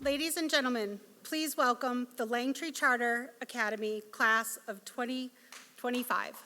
Ladies and gentlemen, please welcome the Langtree Charter Academy class of 2025.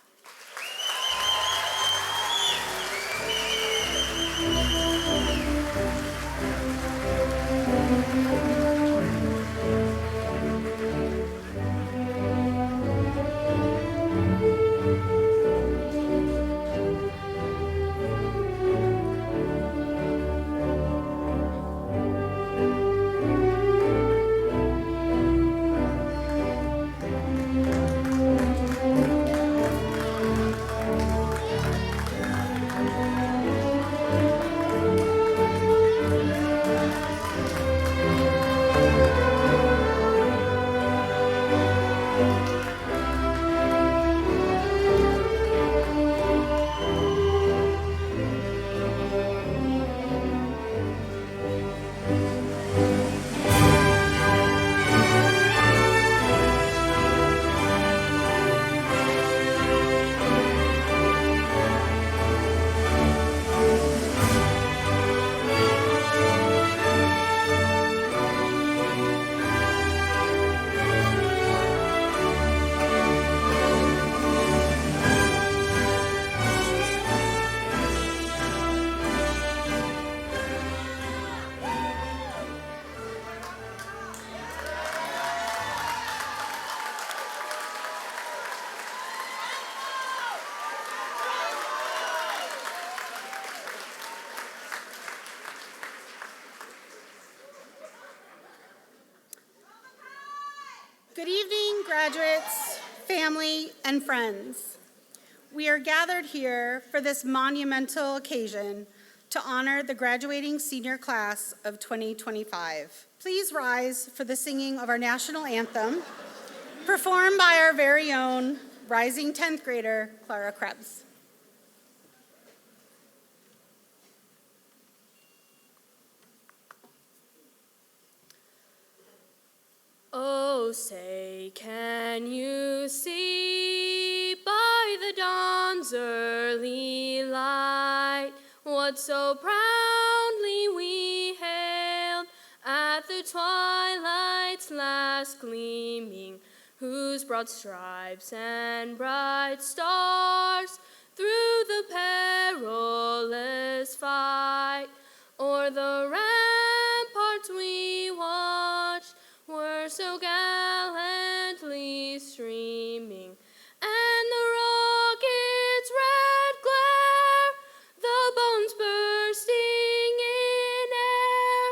Good evening, graduates, family, and friends. We are gathered here for this monumental occasion to honor the graduating senior class of 2025. Please rise for the singing of our national anthem, performed by our very own rising 10th grader, Clara Krebs. Oh, say, can you see by the dawn's early light what so proudly we hailed at the twilight's last gleaming, whose broad stripes and bright stars through the perilous fight o'er the ramparts we watched were so gallantly streaming, and the rocket's red glare, the bones bursting in air,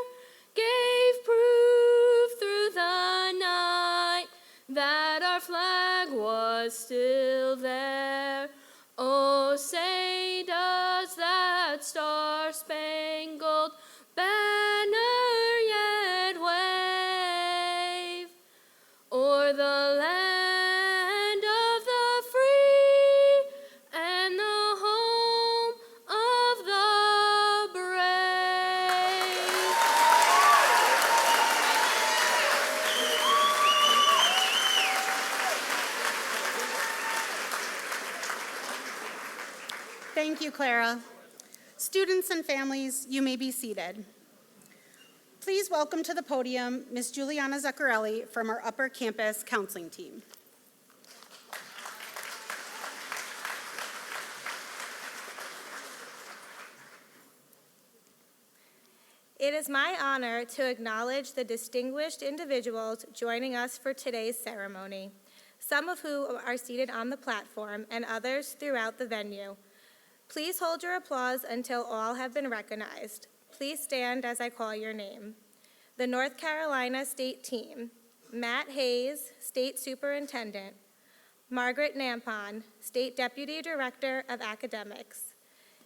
gave proof through the night that our flag was still there. Oh, say does that star-spangled banner yet wave o'er the land of the free and the home of the brave? Thank you, Clara. Students and families, you may be seated. Please welcome to the podium Ms. Juliana Zuccarelli from our Upper Campus Counseling Team. It is my honor to acknowledge the distinguished individuals joining us for today's ceremony, some of whom are seated on the platform and others throughout the venue. Please hold your applause until all have been recognized. Please stand as I call your name. The North Carolina State Team: Matt Hayes, State Superintendent; Margaret Nampon, State Deputy Director of Academics;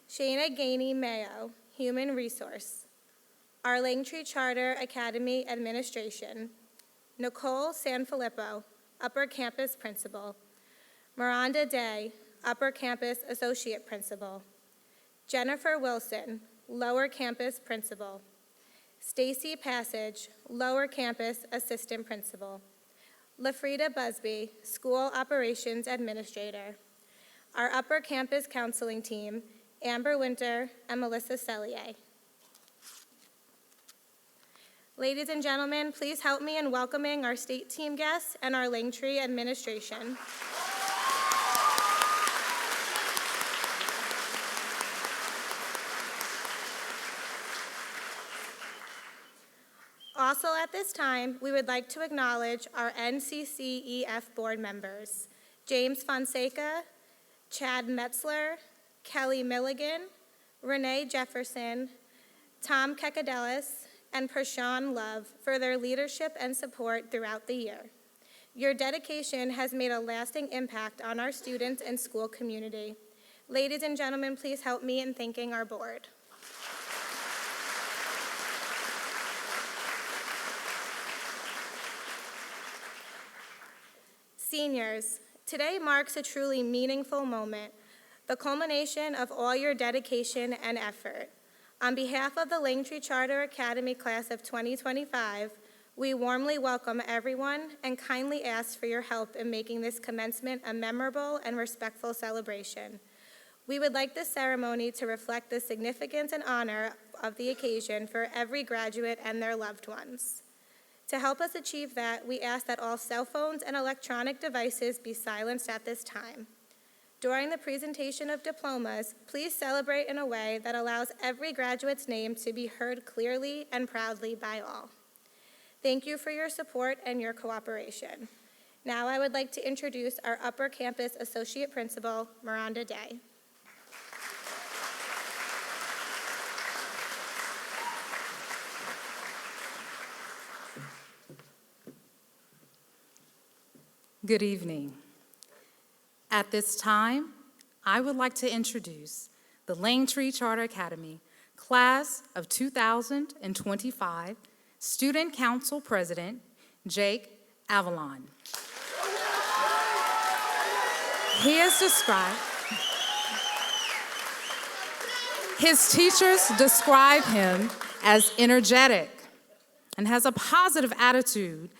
Shayna Gainey Mayo, Human Resource; our Langtree Charter Academy Administration; Nicole Sanfilippo, Upper Campus Principal; Miranda Day, Upper Campus Associate Principal; Jennifer Wilson, Lower Campus Principal; Stacy Passage, Lower Campus Assistant Principal; Lafrida Busby, School Operations Administrator; our Upper Campus Counseling Team, Amber Winter and Melissa Sellier. Ladies and gentlemen, please help me in welcoming our state team guests and our Langtree administration. Also at this time, we would like to acknowledge our NCCEF board members, James Fonseca, Chad Metzler, Kelly Milligan, Renee Jefferson, Tom Kekadelis, and Prashawn Love for their leadership and support throughout the year. Your dedication has made a lasting impact on our students and school community. Ladies and gentlemen, please help me in thanking our board. Seniors, today marks a truly meaningful moment, the culmination of all your dedication and effort. On behalf of the Langtree Charter Academy Class of 2025, we warmly welcome everyone and kindly ask for your help in making this commencement a memorable and respectful celebration. We would like this ceremony to reflect the significance and honor of the occasion for every graduate and their loved ones. To help us achieve that, we ask that all cell phones and electronic devices be silenced at this time. During the presentation of diplomas, please celebrate in a way that allows every graduate's name to be heard clearly and proudly by all. Thank you for your support and your cooperation. Now I would like to introduce our Upper Campus Associate Principal, Miranda Day. Good evening. At this time, I would like to introduce the Langtree Charter Academy Class of 2025 Student Council President, Jake Avalon. His teachers describe him as energetic and has a positive attitude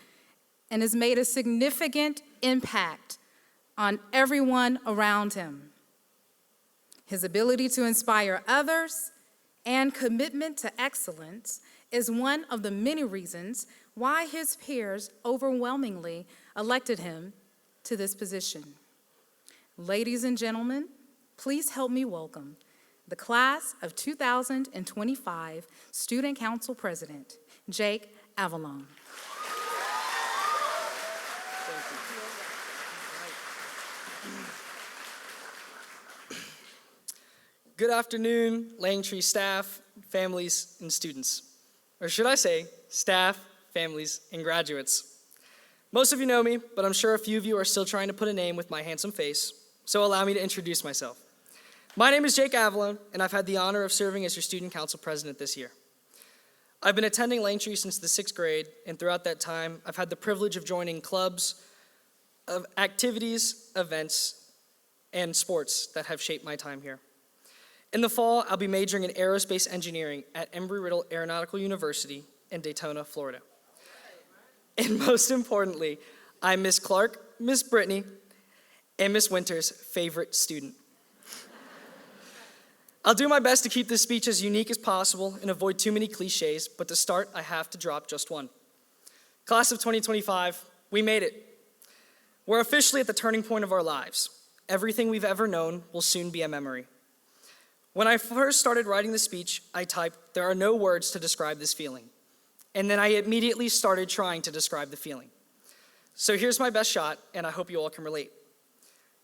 and has made a significant impact on everyone around him. His ability to inspire others and commitment to excellence is one of the many reasons why his peers overwhelmingly elected him to this position. Ladies and gentlemen, please help me welcome the Class of 2025 Student Council President, Jake Avalon. Good afternoon, Langtree staff, families, and students. Or should I say, staff, families, and graduates. Most of you know me, but I'm sure a few of you are still trying to put a name with my handsome face, so allow me to introduce myself. My name is Jake Avalon, and I've had the honor of serving as your student council president this year. I've been attending Langtree since the 6th grade, and throughout that time, I've had the privilege of joining clubs, of activities, events, and sports that have shaped my time here. In the fall, I'll be majoring in aerospace engineering at Embry-Riddle Aeronautical University in Daytona, Florida. And most importantly, I'm Miss Clark, Miss Brittany, and Miss Winter's favorite student. I'll do my best to keep this speech as unique as possible and avoid too many cliches, but to start, I have to drop just one. Class of 2025, we made it. We're officially at the turning point of our lives. Everything we've ever known will soon be a memory. When I first started writing the speech, I typed, "There are no words to describe this feeling." And then I immediately started trying to describe the feeling. So here's my best shot, and I hope you all can relate.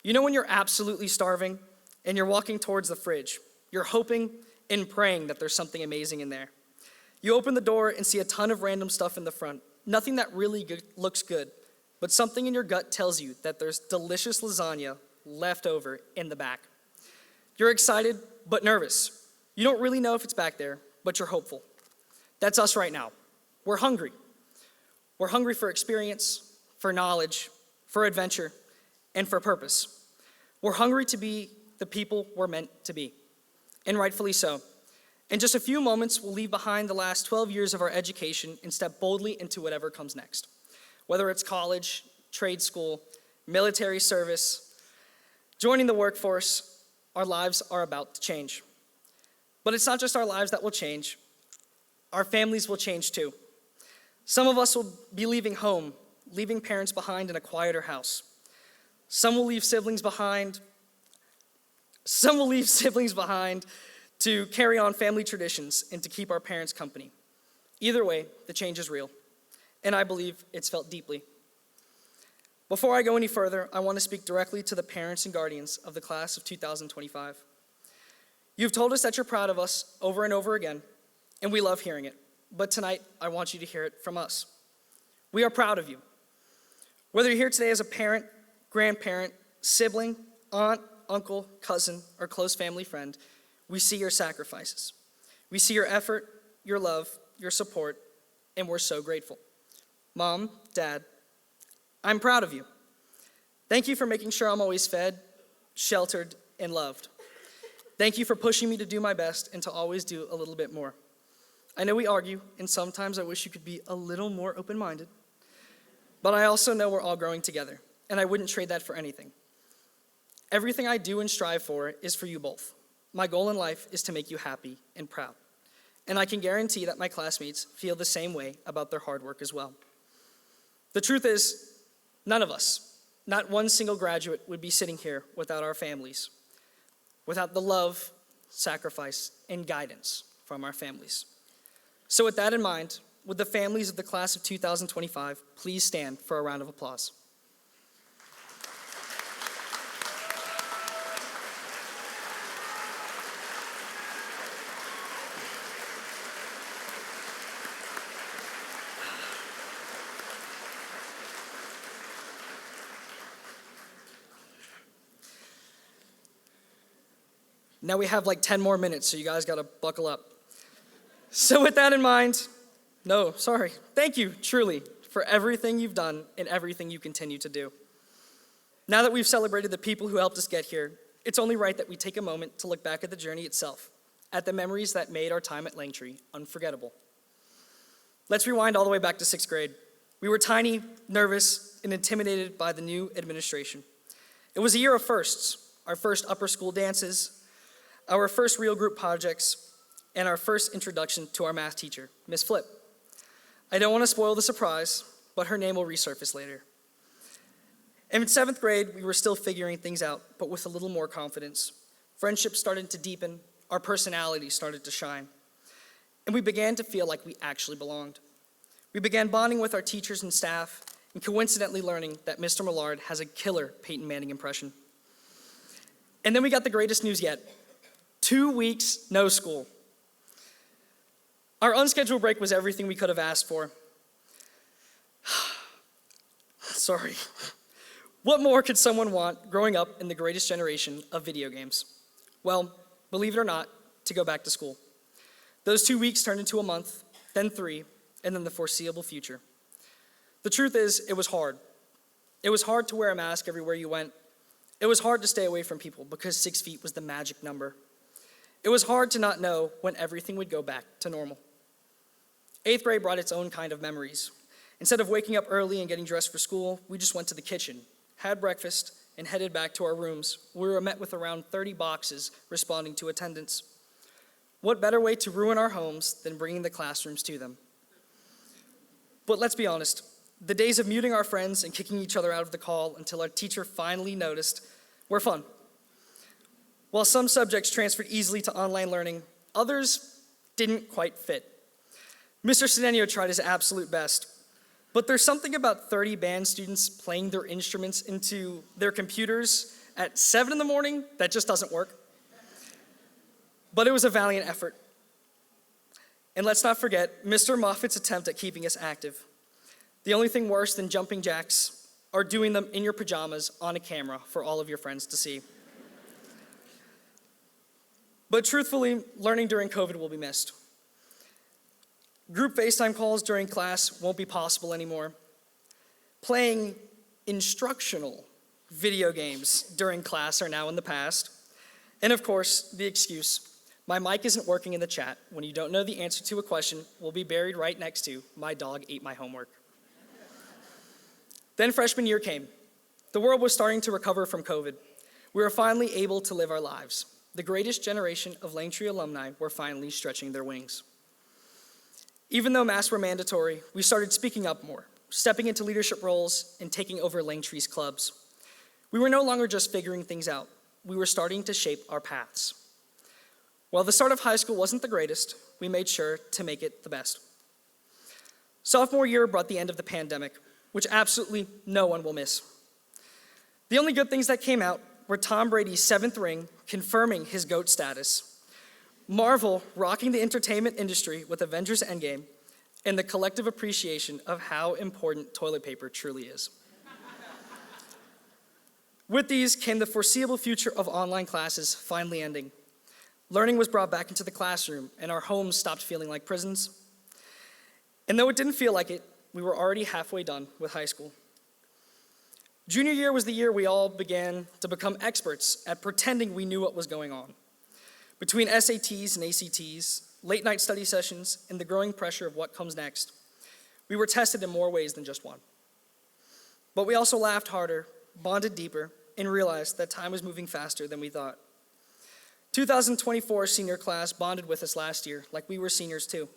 You know when you're absolutely starving and you're walking towards the fridge, you're hoping and praying that there's something amazing in there. You open the door and see a ton of random stuff in the front, nothing that really looks good, but something in your gut tells you that there's delicious lasagna left over in the back. You're excited, but nervous. You don't really know if it's back there, but you're hopeful. That's us right now. We're hungry. We're hungry for experience, for knowledge, for adventure, and for purpose. We're hungry to be the people we're meant to be, and rightfully so. In just a few moments, we'll leave behind the last 12 years of our education and step boldly into whatever comes next. Whether it's college, trade school, military service, joining the workforce, our lives are about to change. But it's not just our lives that will change. Our families will change too. Some of us will be leaving home, leaving parents behind in a quieter house. Some will leave siblings behind. Some will leave siblings behind to carry on family traditions and to keep our parents company. Either way, the change is real, and I believe it's felt deeply. Before I go any further, I want to speak directly to the parents and guardians of the class of 2025. You've told us that you're proud of us over and over again, and we love hearing it. But tonight, I want you to hear it from us. We are proud of you. Whether you're here today as a parent, grandparent, sibling, aunt, uncle, cousin, or close family friend, we see your sacrifices. We see your effort, your love, your support, and we're so grateful. Mom, Dad, I'm proud of you. Thank you for making sure I'm always fed, sheltered, and loved. Thank you for pushing me to do my best and to always do a little bit more. I know we argue, and sometimes I wish you could be a little more open-minded, but I also know we're all growing together, and I wouldn't trade that for anything. Everything I do and strive for is for you both. My goal in life is to make you happy and proud, and I can guarantee that my classmates feel the same way about their hard work as well. The truth is, none of us, not one single graduate, would be sitting here without our families, without the love, sacrifice, and guidance from our families. So with that in mind, would the families of the class of 2025 please stand for a round of applause? Now we have like 10 more minutes, so you guys gotta buckle up. So with that in mind, thank you, truly, for everything you've done and everything you continue to do. Now that we've celebrated the people who helped us get here, it's only right that we take a moment to look back at the journey itself, at the memories that made our time at Langtree unforgettable. Let's rewind all the way back to 6th grade. We were tiny, nervous, and intimidated by the new administration. It was a year of firsts, our first upper school dances, our first real group projects, and our first introduction to our math teacher, Miss Flip. I don't want to spoil the surprise, but her name will resurface later. And in 7th grade, we were still figuring things out, but with a little more confidence. Friendships started to deepen, our personalities started to shine, and we began to feel like we actually belonged. We began bonding with our teachers and staff, and coincidentally learning that Mr. Millard has a killer Peyton Manning impression. And then we got the greatest news yet. 2 weeks, no school. Our unscheduled break was everything we could have asked for. Sorry. What more could someone want growing up in the greatest generation of video games? Well, believe it or not, to go back to school. Those 2 weeks turned into a month, then 3, and then the foreseeable future. The truth is, it was hard. It was hard to wear a mask everywhere you went. It was hard to stay away from people because 6 feet was the magic number. It was hard to not know when everything would go back to normal. 8th grade brought its own kind of memories. Instead of waking up early and getting dressed for school, we just went to the kitchen, had breakfast, and headed back to our rooms. We were met with around 30 boxes responding to attendance. What better way to ruin our homes than bringing the classrooms to them? But let's be honest, the days of muting our friends and kicking each other out of the call until our teacher finally noticed were fun. While some subjects transferred easily to online learning, others didn't quite fit. Mr. Sedenio tried his absolute best, but there's something about 30 band students playing their instruments into their computers at 7 in the morning that just doesn't work. But it was a valiant effort. And let's not forget Mr. Moffat's attempt at keeping us active. The only thing worse than jumping jacks are doing them in your pajamas on a camera for all of your friends to see. But truthfully, learning during COVID will be missed. Group FaceTime calls during class won't be possible anymore. Playing instructional video games during class are now in the past. And of course, the excuse, my mic isn't working in the chat when you don't know the answer to a question will be buried right next to, my dog ate my homework. Then freshman year came. The world was starting to recover from COVID. We were finally able to live our lives. The greatest generation of Langtree alumni were finally stretching their wings. Even though masks were mandatory, we started speaking up more, stepping into leadership roles and taking over Langtree's clubs. We were no longer just figuring things out. We were starting to shape our paths. While the start of high school wasn't the greatest, we made sure to make it the best. Sophomore year brought the end of the pandemic, which absolutely no one will miss. The only good things that came out were Tom Brady's 7th ring confirming his GOAT status, Marvel rocking the entertainment industry with Avengers Endgame, and the collective appreciation of how important toilet paper truly is. With these came the foreseeable future of online classes finally ending. Learning was brought back into the classroom, and our homes stopped feeling like prisons. And though it didn't feel like it, we were already halfway done with high school. Junior year was the year we all began to become experts at pretending we knew what was going on. Between SATs and ACTs, late night study sessions, and the growing pressure of what comes next, we were tested in more ways than just one. But we also laughed harder, bonded deeper, and realized that time was moving faster than we thought. 2024 senior class bonded with us last year like we were seniors too.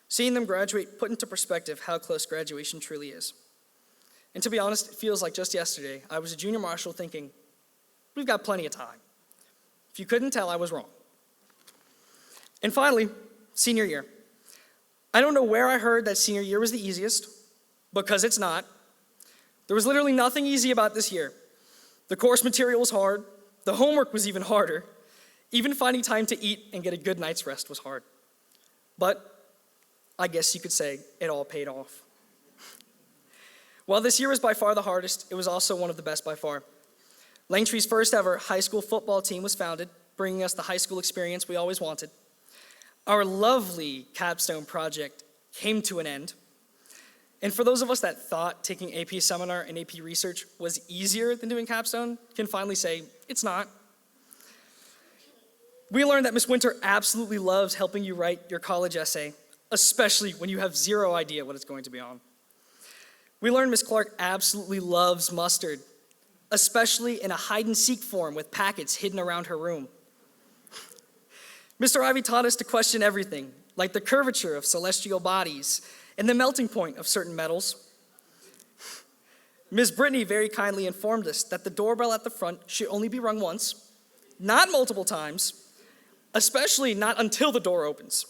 Seeing them graduate put into perspective how close graduation truly is. And to be honest, it feels like just yesterday, I was a junior marshal thinking, we've got plenty of time. If you couldn't tell, I was wrong. And finally, senior year. I don't know where I heard that senior year was the easiest, because it's not. There was literally nothing easy about this year. The course material was hard, the homework was even harder, even finding time to eat and get a good night's rest was hard. But I guess you could say it all paid off. While this year was by far the hardest, it was also one of the best by far. Langtree's first ever high school football team was founded, bringing us the high school experience we always wanted. Our lovely capstone project came to an end. And for those of us that thought taking AP Seminar and AP Research was easier than doing capstone, can finally say, it's not. We learned that Miss Winter absolutely loves helping you write your college essay, especially when you have zero idea what it's going to be on. We learned Miss Clark absolutely loves mustard, especially in a hide-and-seek form with packets hidden around her room. Mr. Ivy taught us to question everything, like the curvature of celestial bodies and the melting point of certain metals. Ms. Brittany very kindly informed us that the doorbell at the front should only be rung once, not multiple times, especially not until the door opens.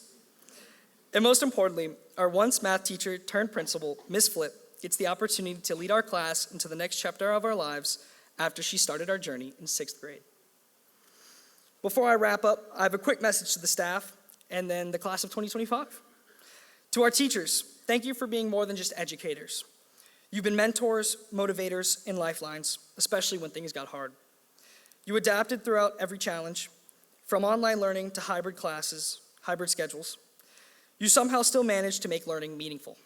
And most importantly, our once math teacher turned principal, Ms. Flip, gets the opportunity to lead our class into the next chapter of our lives after she started our journey in 6th grade. Before I wrap up, I have a quick message to the staff and then the class of 2025. To our teachers, thank you for being more than just educators. You've been mentors, motivators, and lifelines, especially when things got hard. You adapted throughout every challenge, from online learning to hybrid classes, hybrid schedules. You somehow still managed to make learning meaningful.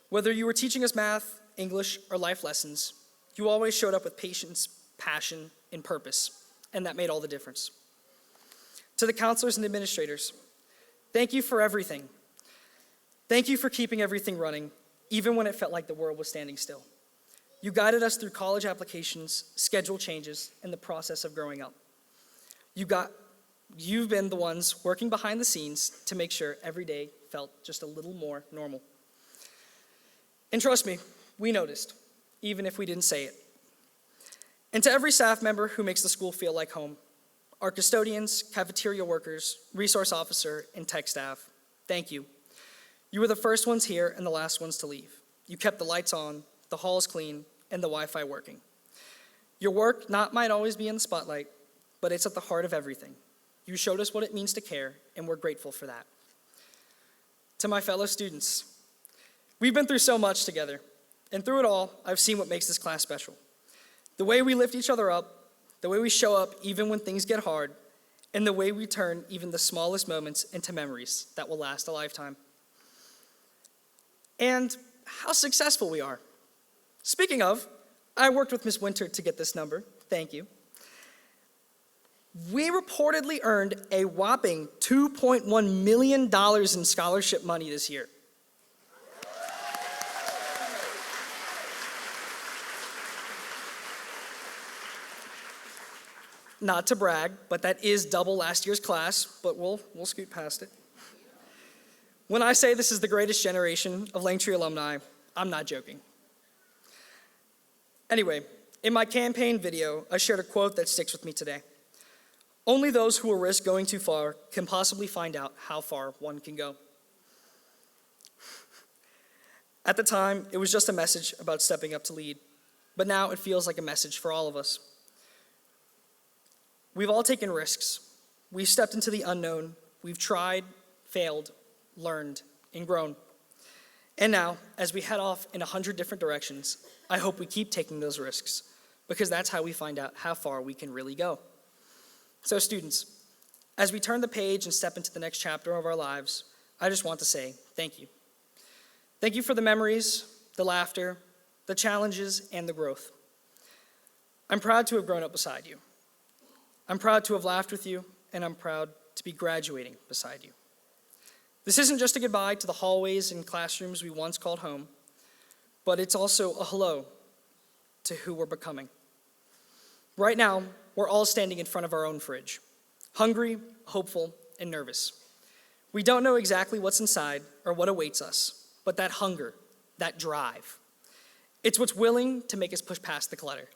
Whether you were teaching us math, English, or life lessons, you always showed up with patience, passion, and purpose, and that made all the difference. To the counselors and administrators, thank you for everything. Thank you for keeping everything running, even when it felt like the world was standing still. You guided us through college applications, schedule changes, and the process of growing up. You've been the ones working behind the scenes to make sure every day felt just a little more normal. And trust me, we noticed, even if we didn't say it. And to every staff member who makes the school feel like home, our custodians, cafeteria workers, resource officer, and tech staff, thank you. You were the first ones here and the last ones to leave. You kept the lights on, the halls clean, and the Wi-Fi working. Your work might always be in the spotlight, but it's at the heart of everything. You showed us what it means to care, and we're grateful for that. To my fellow students, we've been through so much together, and through it all, I've seen what makes this class special. The way we lift each other up, the way we show up even when things get hard, and the way we turn even the smallest moments into memories that will last a lifetime. And how successful we are. Speaking of, I worked with Ms. Winter to get this number. Thank you. We reportedly earned a whopping $2.1 million in scholarship money this year. Not to brag, but that is double last year's class, but we'll scoot past it. When I say this is the greatest generation of Langtree alumni, I'm not joking. Anyway, in my campaign video, I shared a quote that sticks with me today. Only those who will risk going too far can possibly find out how far one can go. At the time, it was just a message about stepping up to lead, but now it feels like a message for all of us. We've all taken risks. We've stepped into the unknown. We've tried, failed, learned, and grown. And now, as we head off in 100 different directions, I hope we keep taking those risks, because that's how we find out how far we can really go. So students, as we turn the page and step into the next chapter of our lives, I just want to say thank you. Thank you for the memories, the laughter, the challenges, and the growth. I'm proud to have grown up beside you. I'm proud to have laughed with you, and I'm proud to be graduating beside you. This isn't just a goodbye to the hallways and classrooms we once called home, but it's also a hello to who we're becoming. Right now, we're all standing in front of our own fridge, hungry, hopeful, and nervous. We don't know exactly what's inside or what awaits us, but that hunger, that drive, it's what's willing to make us push past the clutter,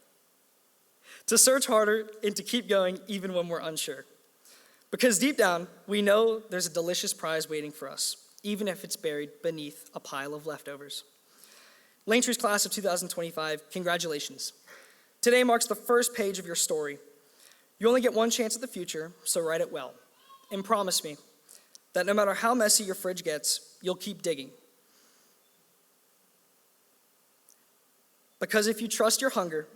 to search harder and to keep going even when we're unsure. Because deep down, we know there's a delicious prize waiting for us, even if it's buried beneath a pile of leftovers. Langtree's class of 2025, congratulations. Today marks the first page of your story. You only get one chance at the future, so write it well. And promise me that no matter how messy your fridge gets, you'll keep digging. Because if you trust your hunger,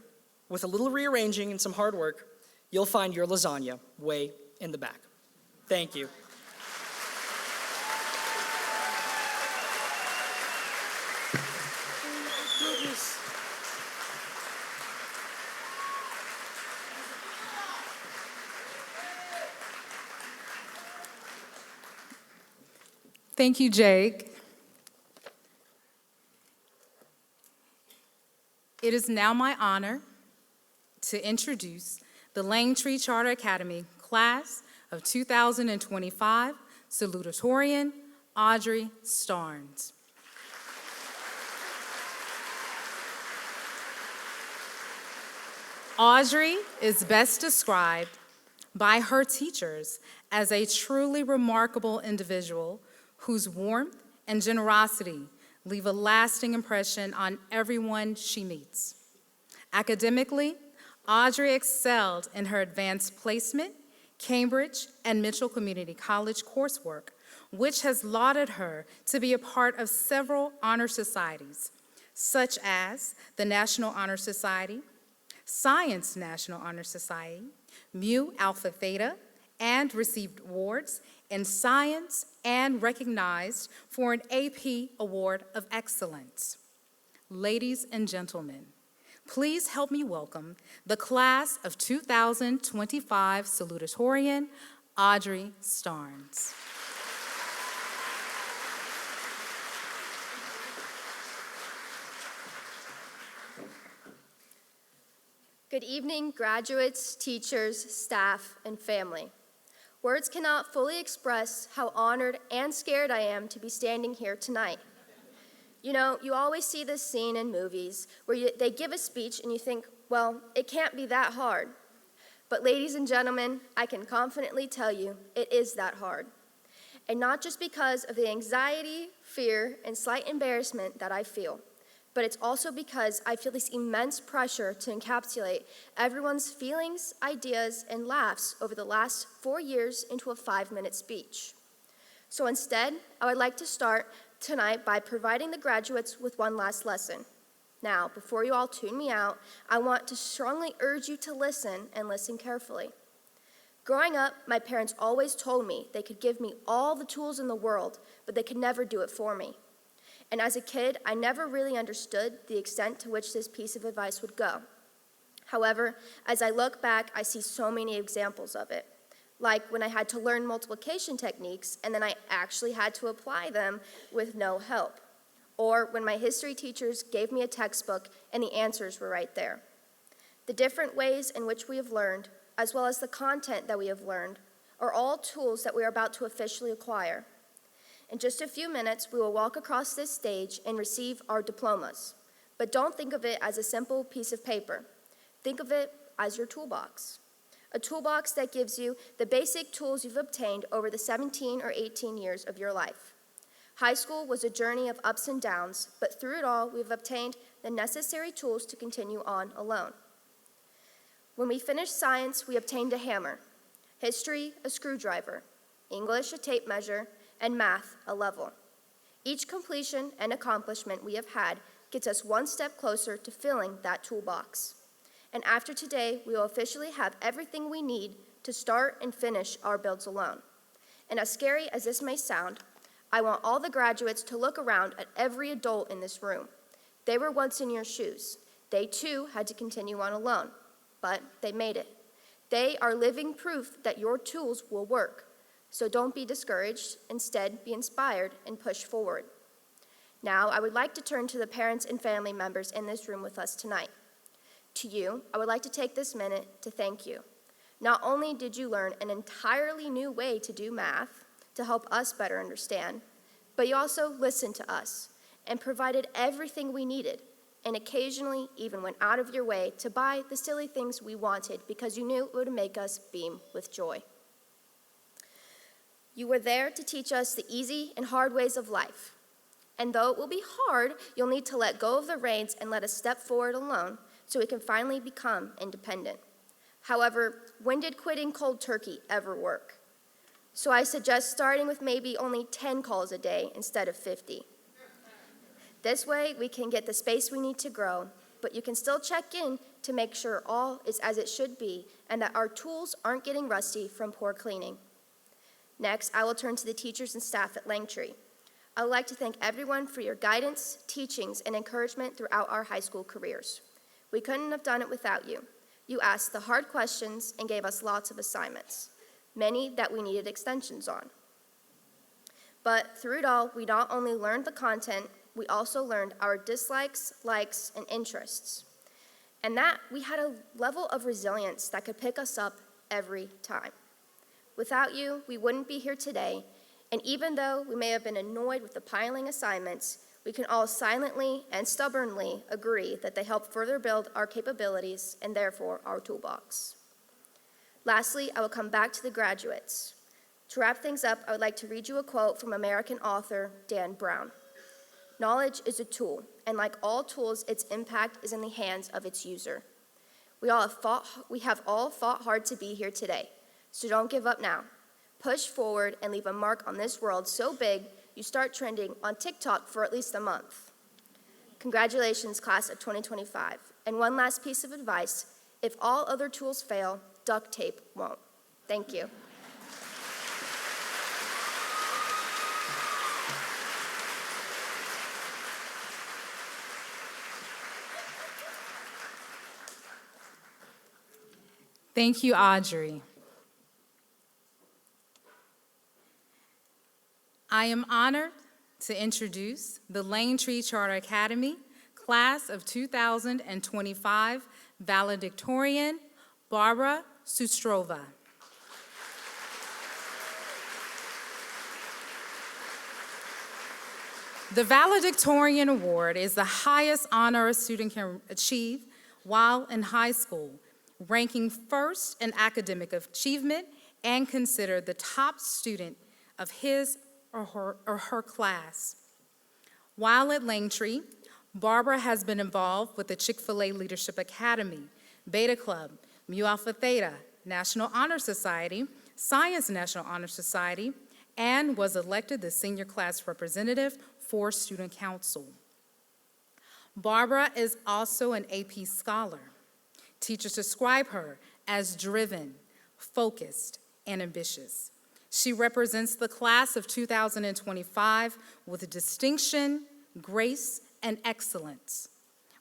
with a little rearranging and some hard work, you'll find your lasagna way in the back. Thank you. Thank you, Jake. It is now my honor to introduce the Langtree Charter Academy Class of 2025 salutatorian, Audrey Starnes. Audrey is best described by her teachers as a truly remarkable individual whose warmth and generosity leave a lasting impression on everyone she meets. Academically, Audrey excelled in her advanced placement, Cambridge, and Mitchell Community College coursework, which has lauded her to be a part of several honor societies, such as the National Honor Society, Science National Honor Society, Mu Alpha Theta, and received awards in science and recognized for an AP Award of Excellence. Ladies and gentlemen, please help me welcome the class of 2025 salutatorian, Audrey Starnes. Good evening, graduates, teachers, staff, and family. Words cannot fully express how honored and scared I am to be standing here tonight. You know, you always see this scene in movies where they give a speech and you think, well, it can't be that hard. But ladies and gentlemen, I can confidently tell you it is that hard. And not just because of the anxiety, fear, and slight embarrassment that I feel, but it's also because I feel this immense pressure to encapsulate everyone's feelings, ideas, and laughs over the last 4 years into a 5-minute speech. So instead, I would like to start tonight by providing the graduates with one last lesson. Now, before you all tune me out, I want to strongly urge you to listen and listen carefully. Growing up, my parents always told me they could give me all the tools in the world, but they could never do it for me. And as a kid, I never really understood the extent to which this piece of advice would go. However, as I look back, I see so many examples of it. Like when I had to learn multiplication techniques and then I actually had to apply them with no help. Or when my history teachers gave me a textbook and the answers were right there. The different ways in which we have learned, as well as the content that we have learned, are all tools that we are about to officially acquire. In just a few minutes, we will walk across this stage and receive our diplomas. But don't think of it as a simple piece of paper. Think of it as your toolbox. A toolbox that gives you the basic tools you've obtained over the 17 or 18 years of your life. High school was a journey of ups and downs, but through it all, we've obtained the necessary tools to continue on alone. When we finished science, we obtained a hammer, history, a screwdriver, English, a tape measure, and math, a level. Each completion and accomplishment we have had gets us one step closer to filling that toolbox. And after today, we will officially have everything we need to start and finish our builds alone. And as scary as this may sound, I want all the graduates to look around at every adult in this room. They were once in your shoes. They too had to continue on alone, but they made it. They are living proof that your tools will work. So don't be discouraged. Instead, be inspired and push forward. Now, I would like to turn to the parents and family members in this room with us tonight. To you, I would like to take this minute to thank you. Not only did you learn an entirely new way to do math to help us better understand, but you also listened to us and provided everything we needed, and occasionally even went out of your way to buy the silly things we wanted because you knew it would make us beam with joy. You were there to teach us the easy and hard ways of life. And though it will be hard, you'll need to let go of the reins and let us step forward alone so we can finally become independent. However, when did quitting cold turkey ever work? So I suggest starting with maybe only 10 calls a day instead of 50. This way, we can get the space we need to grow, but you can still check in to make sure all is as it should be and that our tools aren't getting rusty from poor cleaning. Next, I will turn to the teachers and staff at Langtree. I would like to thank everyone for your guidance, teachings, and encouragement throughout our high school careers. We couldn't have done it without you. You asked the hard questions and gave us lots of assignments, many that we needed extensions on. But through it all, we not only learned the content, we also learned our dislikes, likes, and interests. And that we had a level of resilience that could pick us up every time. Without you, we wouldn't be here today, and even though we may have been annoyed with the piling assignments, we can all silently and stubbornly agree that they help further build our capabilities and therefore our toolbox. Lastly, I will come back to the graduates. To wrap things up, I would like to read you a quote from American author Dan Brown. Knowledge is a tool, and like all tools, its impact is in the hands of its user. We have all fought hard to be here today, so don't give up now. Push forward and leave a mark on this world so big you start trending on TikTok for at least a month. Congratulations, class of 2025. And one last piece of advice, if all other tools fail, duct tape won't. Thank you. Thank you, Audrey. I am honored to introduce the Langtree Charter Academy Class of 2025 valedictorian, Barbara Sustrova. The Valedictorian Award is the highest honor a student can achieve while in high school, ranking first in academic achievement and considered the top student of his or her class. While at Langtree, Barbara has been involved with the Chick-fil-A Leadership Academy, Beta Club, Mu Alpha Theta, National Honor Society, Science National Honor Society, and was elected the senior class representative for Student Council. Barbara is also an AP scholar. Teachers describe her as driven, focused, and ambitious. She represents the class of 2025 with distinction, grace, and excellence.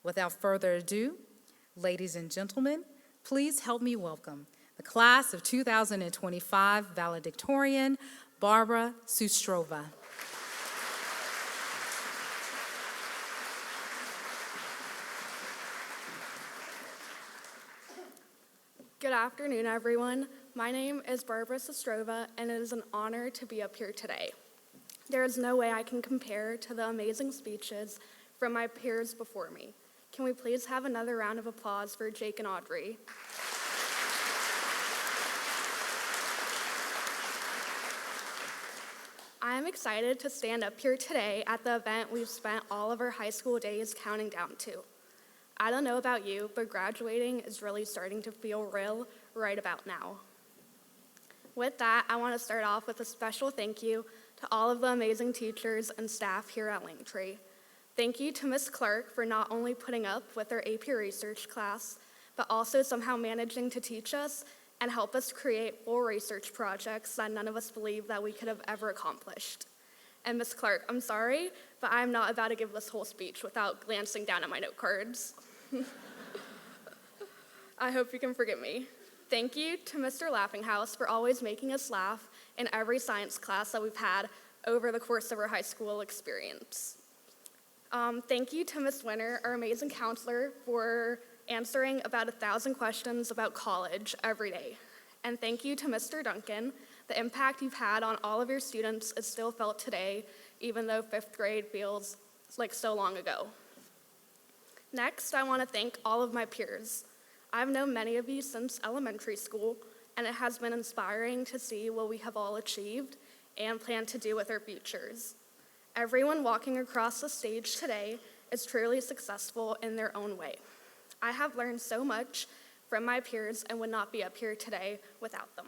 Without further ado, ladies and gentlemen, please help me welcome the class of 2025 valedictorian, Barbara Sustrova. Good afternoon, everyone. My name is Barbara Sustrova, and it is an honor to be up here today. There is no way I can compare to the amazing speeches from my peers before me. Can we please have another round of applause for Jake and Audrey? I am excited to stand up here today at the event we've spent all of our high school days counting down to. I don't know about you, but graduating is really starting to feel real right about now. With that, I want to start off with a special thank you to all of the amazing teachers and staff here at Langtree. Thank you to Ms. Clark for not only putting up with our AP research class, but also somehow managing to teach us and help us create full research projects that none of us believed that we could have ever accomplished. And Ms. Clark, I'm sorry, but I'm not about to give this whole speech without glancing down at my note cards. I hope you can forgive me. Thank you to Mr. Laughinghouse for always making us laugh in every science class that we've had over the course of our high school experience. Thank you to Ms. Winter, our amazing counselor, for answering about 1,000 questions about college every day. And thank you to Mr. Duncan. The impact you've had on all of your students is still felt today, even though 5th grade feels like so long ago. Next, I want to thank all of my peers. I've known many of you since elementary school, and it has been inspiring to see what we have all achieved and plan to do with our futures. Everyone walking across the stage today is truly successful in their own way. I have learned so much from my peers and would not be up here today without them.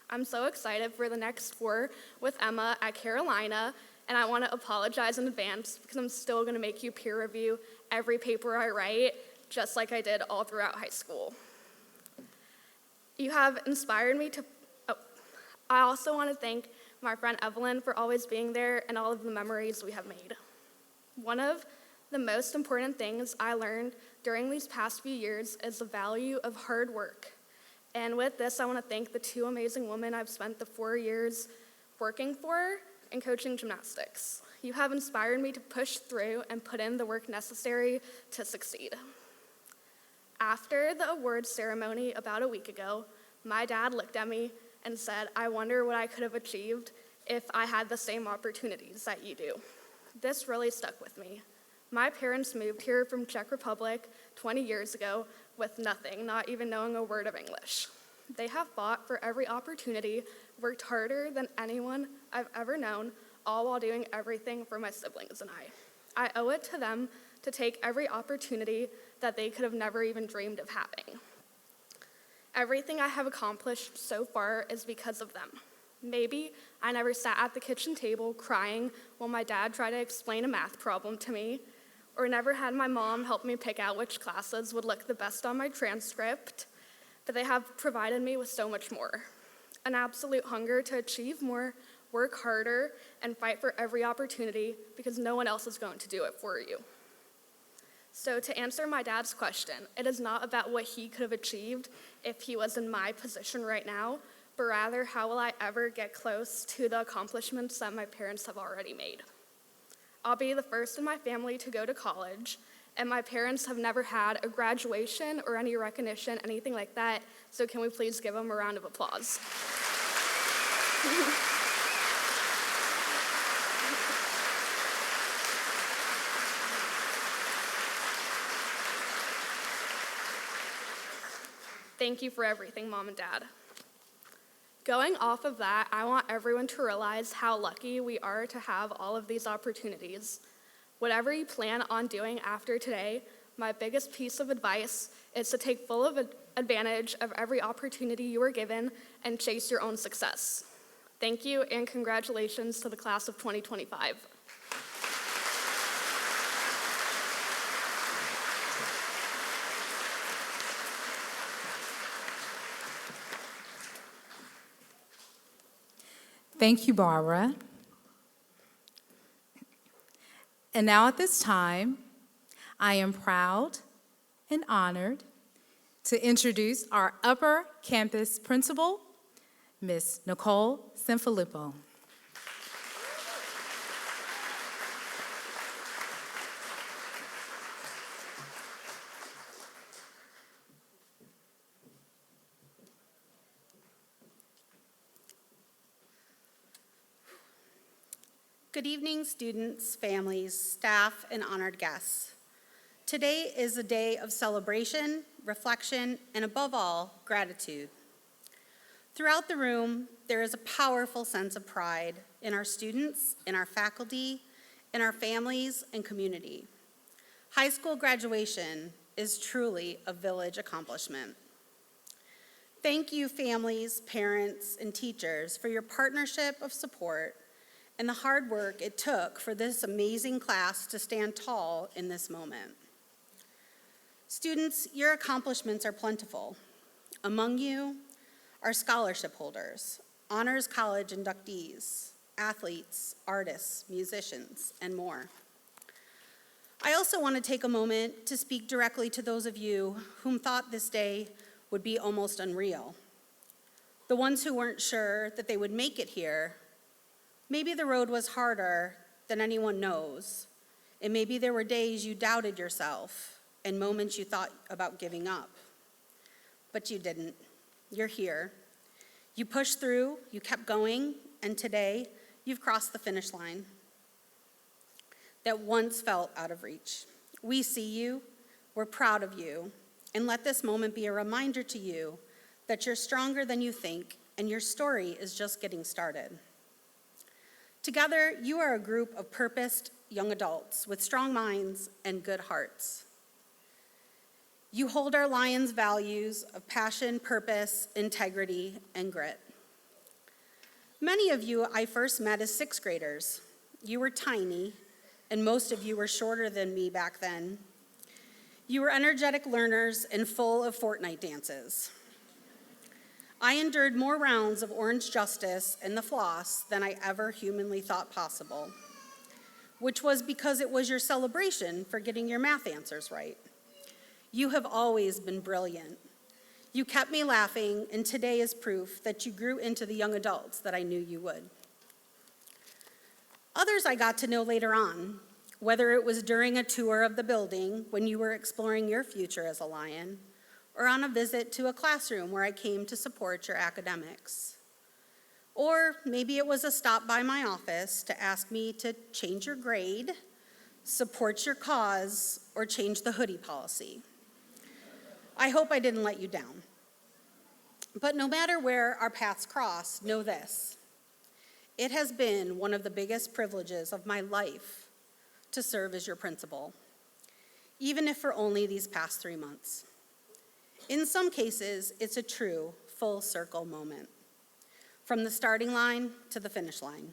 I'm so excited for the next 4 with Emma at Carolina, and I want to apologize in advance because I'm still going to make you peer review every paper I write, just like I did all throughout high school. You have inspired me to, I also want to thank my friend Evelyn for always being there and all of the memories we have made. One of the most important things I learned during these past few years is the value of hard work. And with this, I want to thank the 2 amazing women I've spent the 4 years working for and coaching gymnastics. You have inspired me to push through and put in the work necessary to succeed. After the awards ceremony about a week ago, my dad looked at me and said, "I wonder what I could have achieved if I had the same opportunities that you do." This really stuck with me. My parents moved here from Czech Republic 20 years ago with nothing, not even knowing a word of English. They have fought for every opportunity, worked harder than anyone I've ever known, all while doing everything for my siblings and I. I owe it to them to take every opportunity that they could have never even dreamed of having. Everything I have accomplished so far is because of them. Maybe I never sat at the kitchen table crying while my dad tried to explain a math problem to me, or never had my mom help me pick out which classes would look the best on my transcript, but they have provided me with so much more. An absolute hunger to achieve more, work harder, and fight for every opportunity because no one else is going to do it for you. So to answer my dad's question, it is not about what he could have achieved if he was in my position right now, but rather how will I ever get close to the accomplishments that my parents have already made. I'll be the first in my family to go to college, and my parents have never had a graduation or any recognition, anything like that, so can we please give them a round of applause? Thank you for everything, Mom and Dad. Going off of that, I want everyone to realize how lucky we are to have all of these opportunities. Whatever you plan on doing after today, my biggest piece of advice is to take full advantage of every opportunity you are given and chase your own success. Thank you and congratulations to the class of 2025. Thank you, Barbara. And now at this time, I am proud and honored to introduce our Upper Campus Principal, Ms. Nicole Sanfilippo. Good evening, students, families, staff, and honored guests. Today is a day of celebration, reflection, and above all, gratitude. Throughout the room, there is a powerful sense of pride in our students, in our faculty, in our families, and community. High school graduation is truly a village accomplishment. Thank you, families, parents, and teachers, for your partnership of support and the hard work it took for this amazing class to stand tall in this moment. Students, your accomplishments are plentiful. Among you are scholarship holders, honors college inductees, athletes, artists, musicians, and more. I also want to take a moment to speak directly to those of you whom thought this day would be almost unreal. The ones who weren't sure that they would make it here. Maybe the road was harder than anyone knows, and maybe there were days you doubted yourself and moments you thought about giving up. But you didn't. You're here. You pushed through, you kept going, and today you've crossed the finish line that once felt out of reach. We see you, we're proud of you, and let this moment be a reminder to you that you're stronger than you think, and your story is just getting started. Together, you are a group of purposed young adults with strong minds and good hearts. You hold our Lions' values of passion, purpose, integrity, and grit. Many of you I first met as sixth graders. You were tiny, and most of you were shorter than me back then. You were energetic learners and full of Fortnite dances. I endured more rounds of Orange Justice and the floss than I ever humanly thought possible, which was because it was your celebration for getting your math answers right. You have always been brilliant. You kept me laughing, and today is proof that you grew into the young adults that I knew you would. Others I got to know later on, whether it was during a tour of the building when you were exploring your future as a Lion, or on a visit to a classroom where I came to support your academics. Or maybe it was a stop by my office to ask me to change your grade, support your cause, or change the hoodie policy. I hope I didn't let you down. But no matter where our paths cross, know this: it has been one of the biggest privileges of my life to serve as your principal, even if for only these past 3 months. In some cases, it's a true full circle moment, from the starting line to the finish line.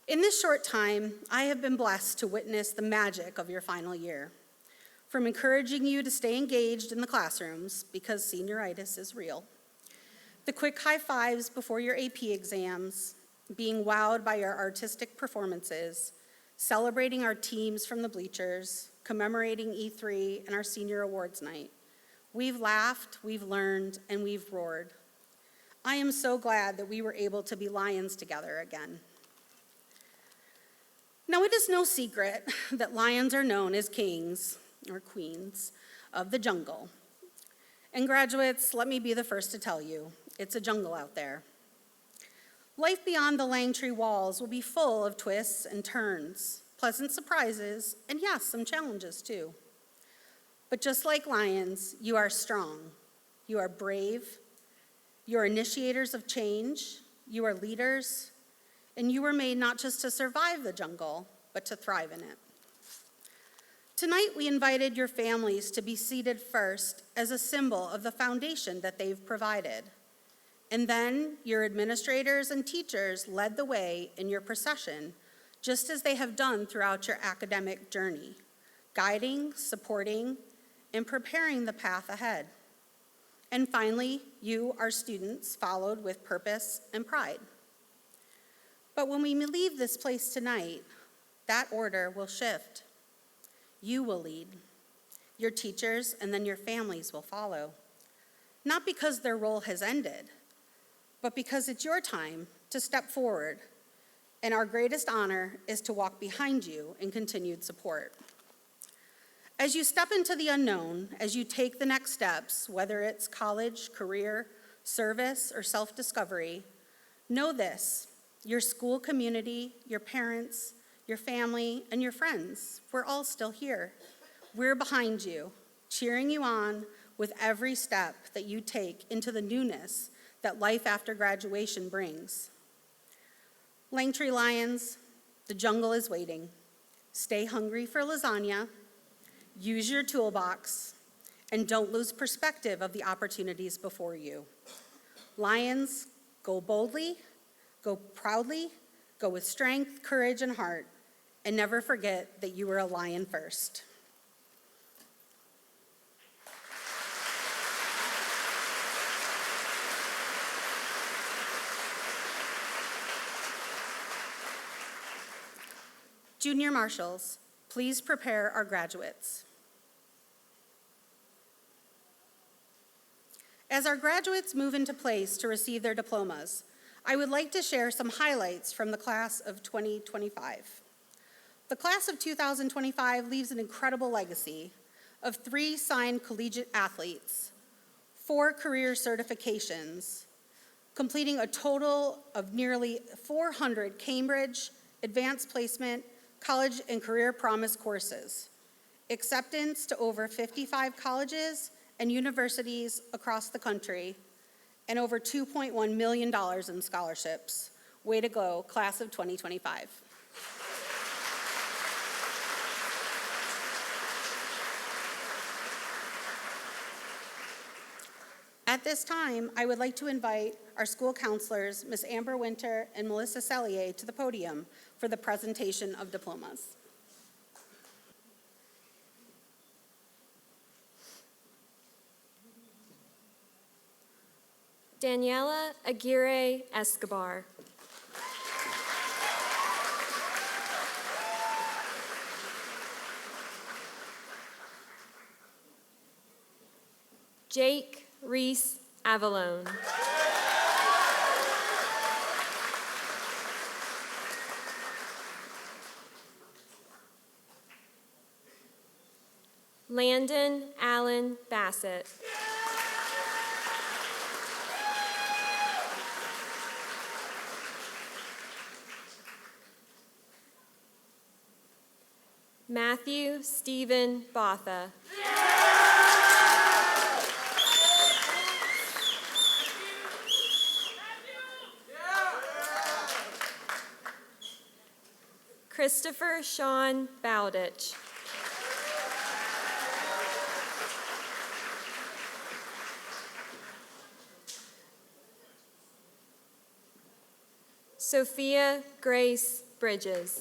In this short time, I have been blessed to witness the magic of your final year, from encouraging you to stay engaged in the classrooms because senioritis is real, the quick high fives before your AP exams, being wowed by your artistic performances, celebrating our teams from the bleachers, commemorating E3 and our senior awards night. We've laughed, we've learned, and we've roared. I am so glad that we were able to be Lions together again. Now, it is no secret that Lions are known as kings or queens of the jungle. And graduates, let me be the first to tell you, it's a jungle out there. Life beyond the Langtree walls will be full of twists and turns, pleasant surprises, and yes, some challenges too. But just like lions, you are strong, you are brave, you are initiators of change, you are leaders, and you were made not just to survive the jungle, but to thrive in it. Tonight, we invited your families to be seated first as a symbol of the foundation that they've provided. And then your administrators and teachers led the way in your procession, just as they have done throughout your academic journey, guiding, supporting, and preparing the path ahead. And finally, you, our students, followed with purpose and pride. But when we leave this place tonight, that order will shift. You will lead. Your teachers and then your families will follow. Not because their role has ended, but because it's your time to step forward, and our greatest honor is to walk behind you in continued support. As you step into the unknown, as you take the next steps, whether it's college, career, service, or self-discovery, know this: your school community, your parents, your family, and your friends. We're all still here. We're behind you, cheering you on with every step that you take into the newness that life after graduation brings. Langtree Lions, the jungle is waiting. Stay hungry for lasagna, use your toolbox, and don't lose perspective of the opportunities before you. Lions, go boldly, go proudly, go with strength, courage, and heart, and never forget that you were a lion first. Junior marshals, please prepare our graduates. As our graduates move into place to receive their diplomas, I would like to share some highlights from the class of 2025. The class of 2025 leaves an incredible legacy of 3 signed collegiate athletes, 4 career certifications, completing a total of nearly 400 Cambridge, advanced placement, college and career promise courses, acceptance to over 55 colleges and universities across the country, and over $2.1 million in scholarships. Way to go, class of 2025. At this time, I would like to invite our school counselors, Ms. Amber Winter and Melissa Sellier, to the podium for the presentation of diplomas. Daniela Aguirre Escobar. Jake Reese Avalone. Landon Allen Bassett. Matthew Stephen Botha. Christopher Sean Bowditch. Sophia Grace Bridges.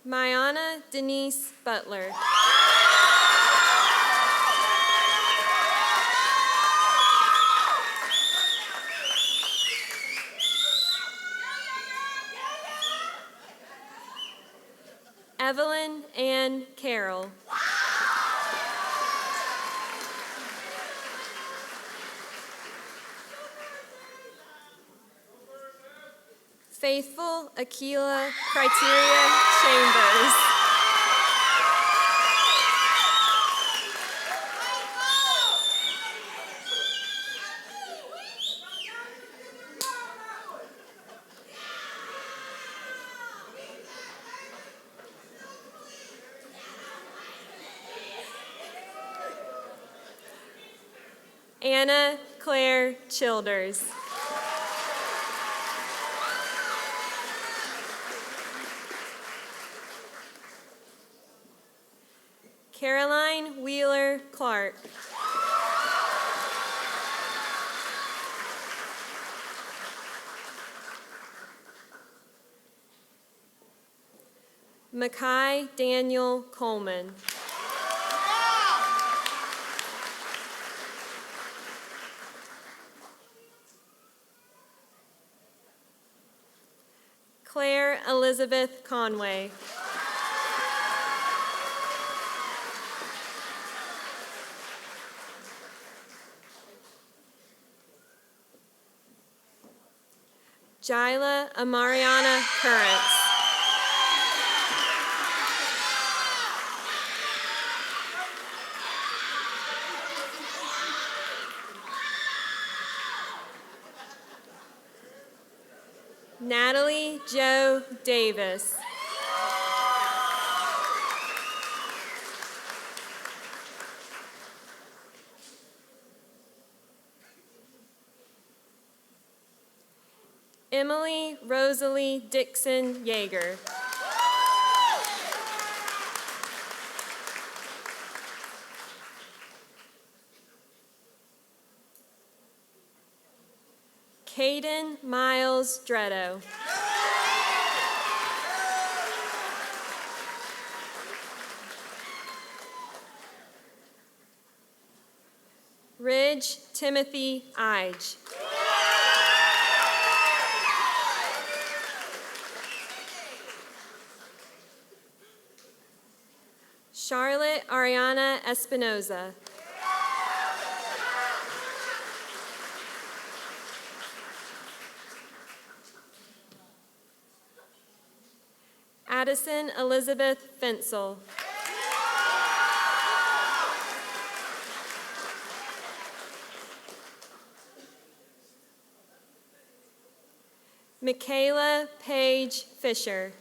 Mayana Denise Butler. Evelyn Ann Carroll. Faithful Aquila Criteria Chambers. Anna Claire Childers. Caroline Wheeler Clark. Mackay Daniel Coleman. Claire Elizabeth Conway. Jyla Amariana Currents. Natalie Jo Davis. Emily Rosalie Dixon Yeager. Caden Miles Dretto. Ridge Timothy Ige. Charlotte Ariana Espinoza. Addison Elizabeth Fensel. Michaela Paige Fisher.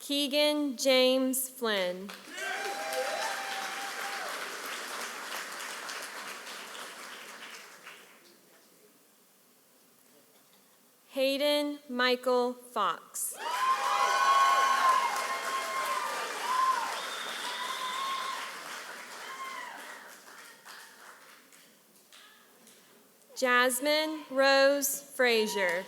Keegan James Flynn. Hayden Michael Fox. Jasmine Rose Frazier.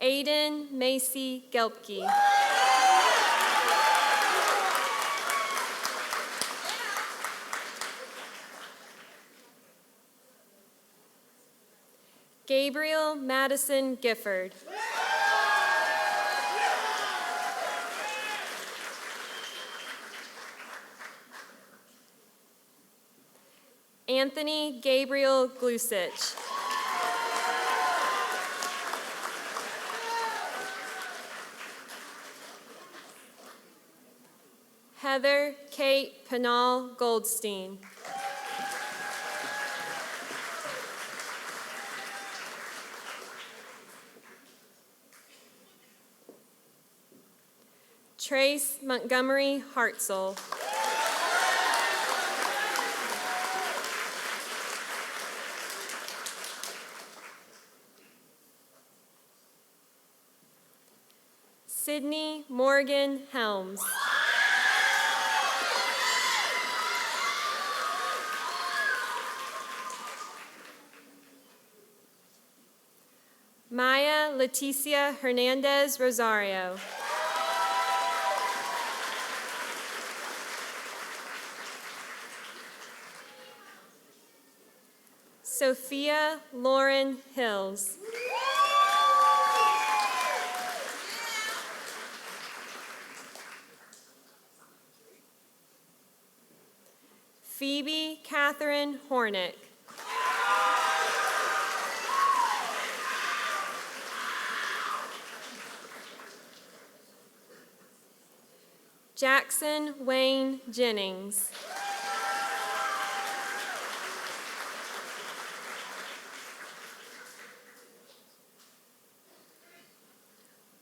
Aiden Macy Gelpke. Gabriel Madison Gifford. Anthony Gabriel Glusich. Heather Kate Penal Goldstein. Trace Montgomery Hartzell. Sydney Morgan Helms. Maya Leticia Hernandez Rosario. Sophia Lauren Hills. Phoebe Catherine Hornick. Jackson Wayne Jennings.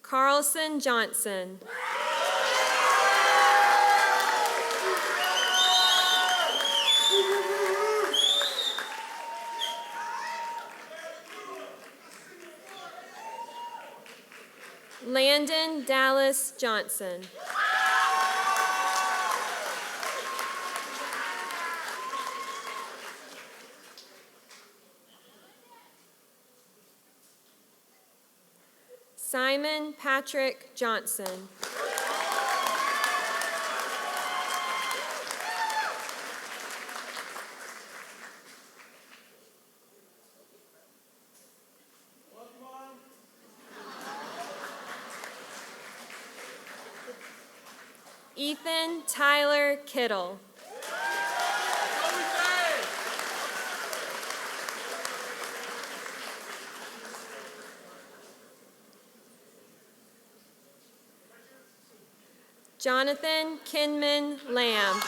Carlson Johnson. Landon Dallas Johnson. Simon Patrick Johnson. Ethan Tyler Kittle. Jonathan Kinman Lamb.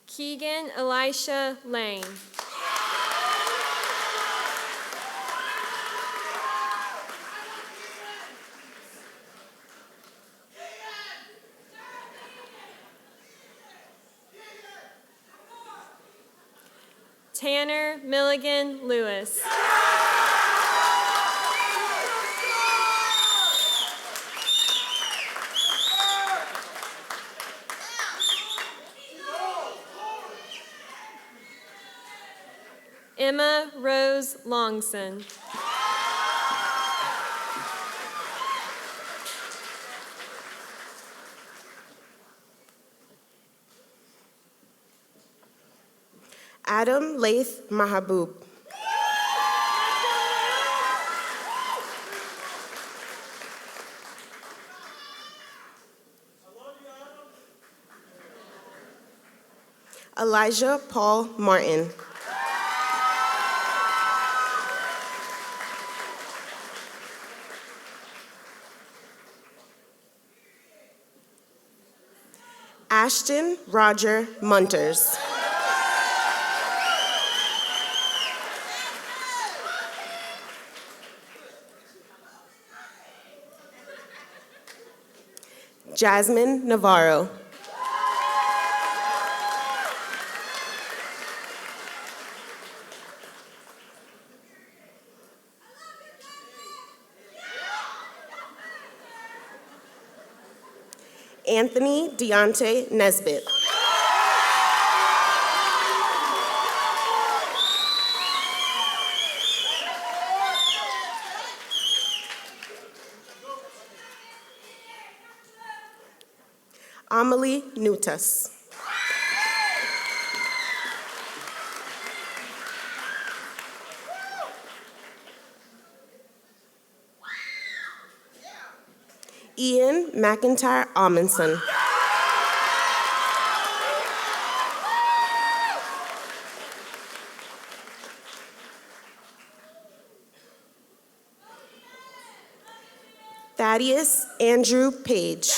Keegan Elisha Lane. Tanner Milligan Lewis. Emma Rose Longson. Adam Laith Mahabub. Elijah Paul Martin. Ashton Roger Munters. Jasmine Navarro. Anthony Deontay Nesbitt. Amelie Nutas. Ian McIntyre Amundsen. Thaddeus Andrew Page.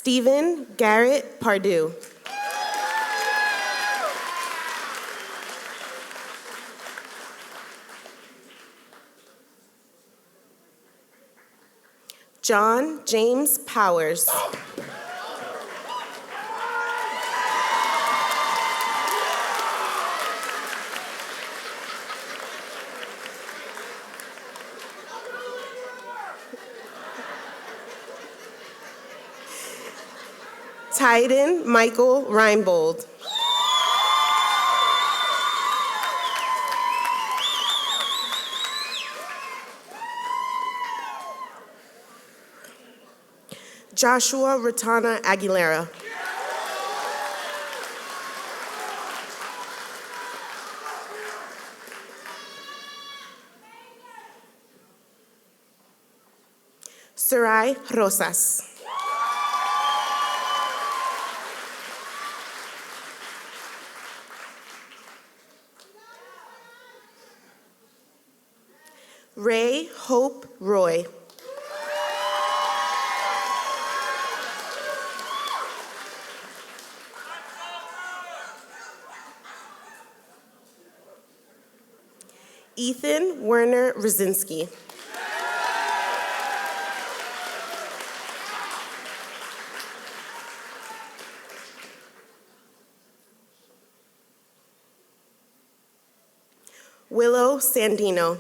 Stephen Garrett Pardue. John James Powers. Tyden Michael Reinbold. Joshua Ratana Aguilera. Sarai Rosas. Ray Hope Roy. Ethan Werner Rosinski. Willow Sandino.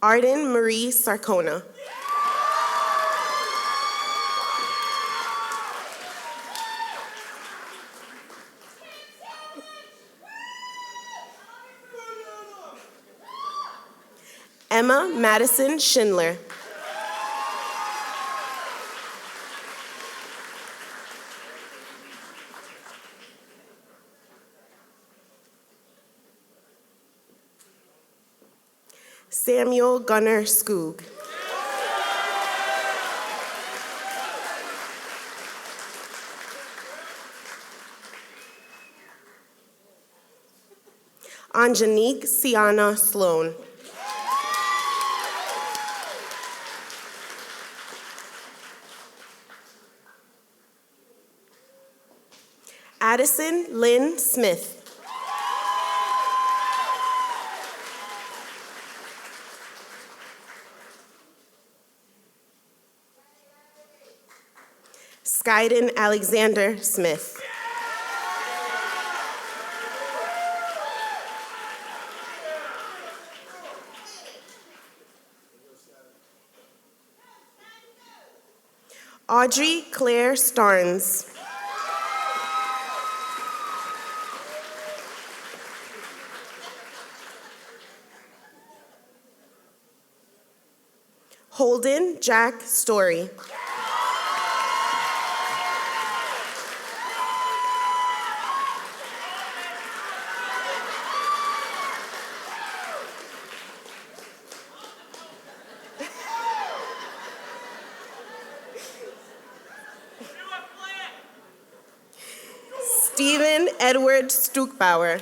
Arden Marie Sarcona. Emma Madison Schindler. Samuel Gunnar Skoog. Anjanique Siana Sloan. Addison Lynn Smith. Skyden Alexander Smith. Audrey Claire Starnes. Holden Jack Story. Stephen Edward Stuckbauer.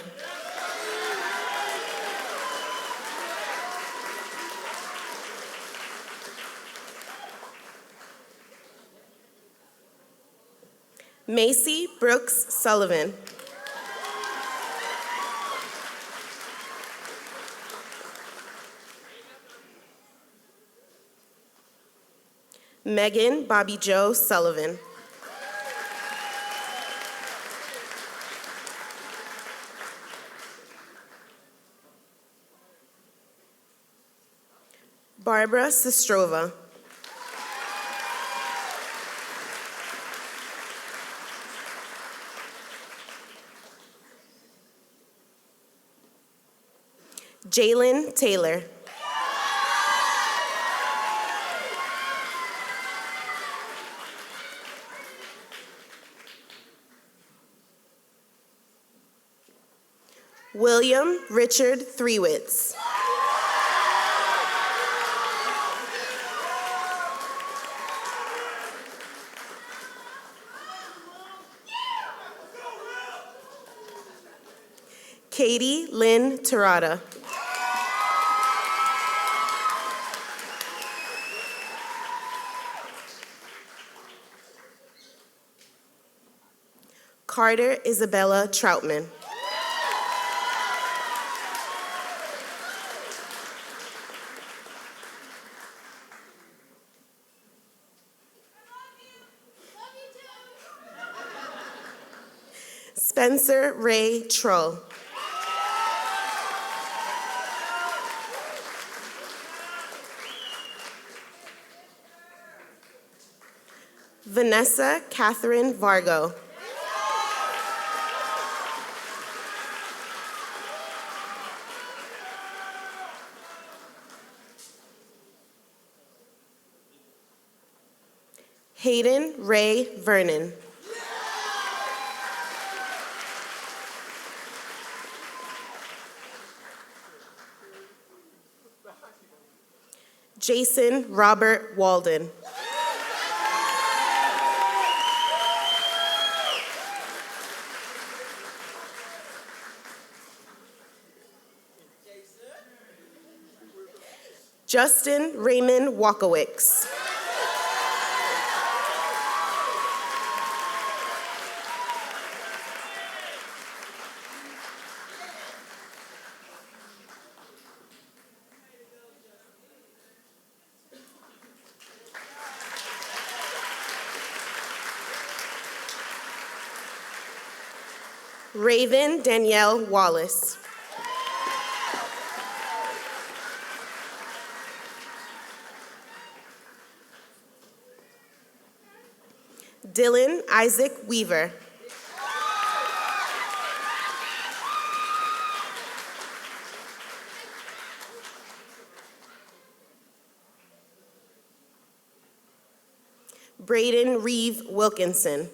Macy Brooks Sullivan. Megan Bobby Joe Sullivan. Barbara Sestrova. Jalen Taylor. William Richard Threewitz. Katie Lynn Terada. Carter Isabella Troutman. Spencer Ray Trull. Vanessa Catherine Vargo. Hayden Ray Vernon. Jason Robert Walden. Justin Raymond Walkowicz. Raven Danielle Wallace. Dylan Isaac Weaver. Braden Reeve Wilkinson.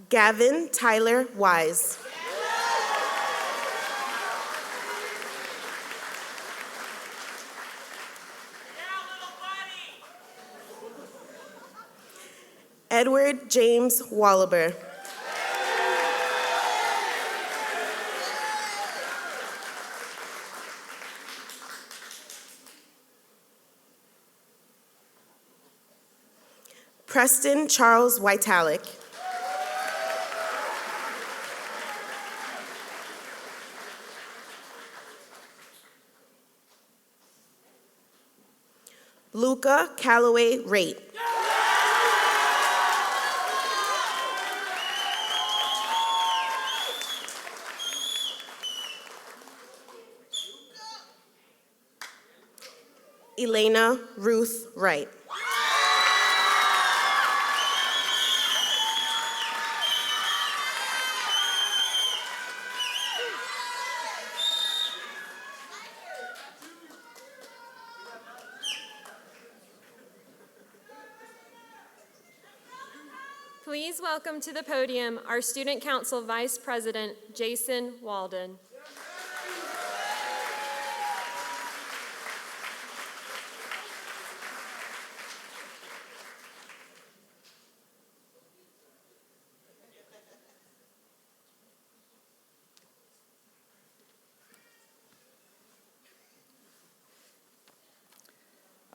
Gavin Tyler Wise. Edward James Wallaber. Preston Charles Whitalick. Luca Calloway Rate. Elena Ruth Wright. Please welcome to the podium our Student Council Vice President, Jason Walden.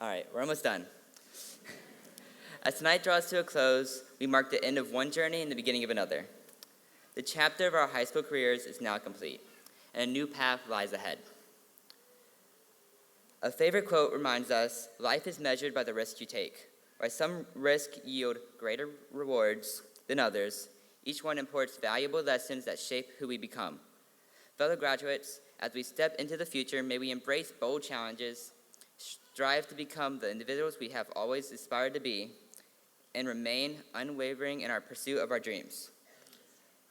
All right, we're almost done. As tonight draws to a close, we mark the end of one journey and the beginning of another. The chapter of our high school careers is now complete, and a new path lies ahead. A favorite quote reminds us, life is measured by the risk you take. While some risks yield greater rewards than others, each one imports valuable lessons that shape who we become. Fellow graduates, as we step into the future, may we embrace bold challenges, strive to become the individuals we have always aspired to be, and remain unwavering in our pursuit of our dreams.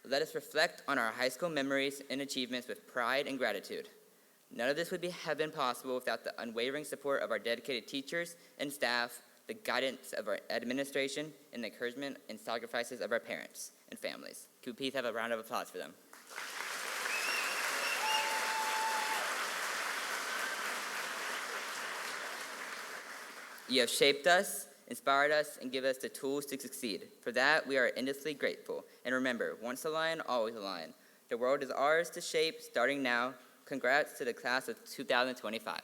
Let us reflect on our high school memories and achievements with pride and gratitude. None of this would have been possible without the unwavering support of our dedicated teachers and staff, the guidance of our administration, and the encouragement and sacrifices of our parents and families. Could we please have a round of applause for them? You have shaped us, inspired us, and given us the tools to succeed. For that, we are endlessly grateful. And remember, once a lion, always a lion. The world is ours to shape, starting now. Congrats to the class of 2025.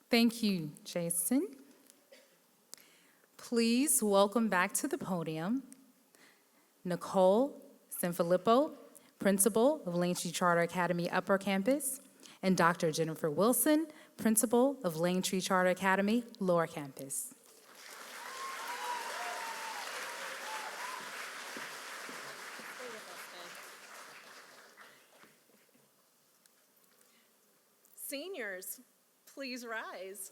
Thank you, Jason. Please welcome back to the podium Nicole Sanfilippo, Principal of Langtree Charter Academy Upper Campus, and Dr. Jennifer Wilson, Principal of Langtree Charter Academy Lower Campus. Seniors, please rise.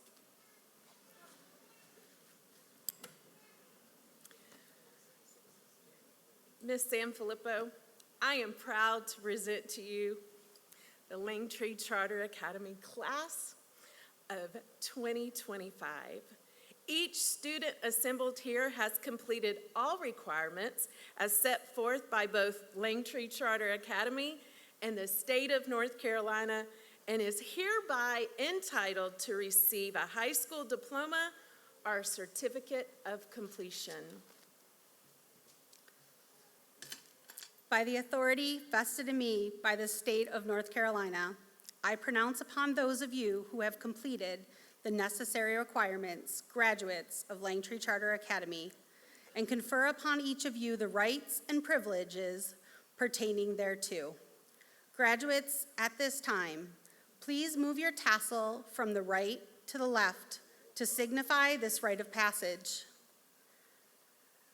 Ms. Sanfilippo, I am proud to present to you the Langtree Charter Academy class of 2025. Each student assembled here has completed all requirements as set forth by both Langtree Charter Academy and the state of North Carolina, and is hereby entitled to receive a high school diploma or certificate of completion. By the authority vested in me by the state of North Carolina, I pronounce upon those of you who have completed the necessary requirements, graduates of Langtree Charter Academy, and confer upon each of you the rights and privileges pertaining thereto. Graduates, at this time, please move your tassel from the right to the left to signify this rite of passage.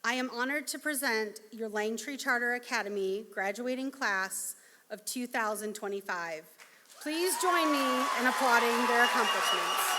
I am honored to present your Langtree Charter Academy graduating class of 2025. Please join me in applauding their accomplishments.